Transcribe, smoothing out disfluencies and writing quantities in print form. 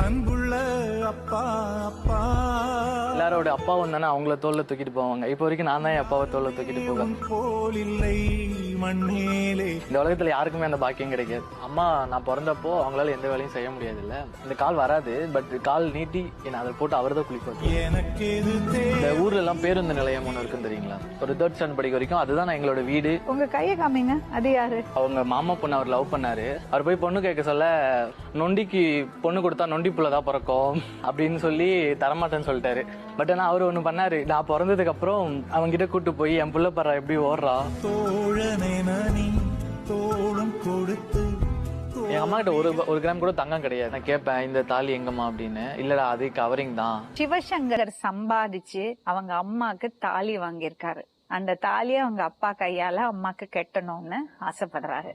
அன்புள்ள அப்பா அப்பா. எல்லாரோட அப்பாவும் தானே அவங்கள தோல்ல தூக்கிட்டு போவாங்க. இப்போ வரைக்கும் நான் தான் என் அப்பாவை தோல்ல தூக்கிட்டு போவேன். போல் இல்லை மண்ணேலே. இந்த உலகத்துல யாருக்குமே அந்த பாக்கியம் கிடைக்காது. அம்மா நான் பிறந்தப்போ அவங்களால எந்த வேலையும் செய்ய முடியாது இல்ல. இந்த கால் வராது, பட் கால் நீட்டி என்ன அதை போட்டு அவர் தான் குளிப்பாரு. எனக்கு இந்த ஊர்ல எல்லாம் பேருந்து நிலையம் ஒண்ணு இருக்குன்னு தெரியுங்களா? ஒரு 3rd ஸ்டாண்டர்ட் படிக்க வரைக்கும் அதுதான் எங்களோட வீடு. உங்க கையை காமிங்க. அது யாரு? அவங்க மாமா பொண்ணு அவர் லவ் பண்ணாரு. அவர் போய் பொண்ணு கேட்க சொல்ல, நொண்டிக்கு பொண்ணு கொடுத்தா நொண்டி புள்ளதான் பிறக்கும் அப்படின்னு சொல்லி தரமாட்டேன்னு சொல்லிட்டாரு. பட் ஆனா அவர் ஒண்ணு பண்ணாரு. நான் பிறந்ததுக்கு அப்புறம் அவங்க கிட்ட கூட்டு போய் என் புள்ள பறா எப்படி ஓடுறா, எங்க அம்மா கிட்ட ஒரு கிராம் கூட தங்கம் கிடையாது. நான் கேட்பேன் இந்த தாலி எங்கம்மா அப்படின்னு. இல்லடா அது கவரிங் தான். சிவசங்கர் சம்பாதிச்சு அவங்க அம்மாக்கு தாலி வாங்கியிருக்காரு. அந்த தாலியை அவங்க அப்பா கையால அம்மாக்கு கெட்டணும்னு ஆசைப்படுறாரு.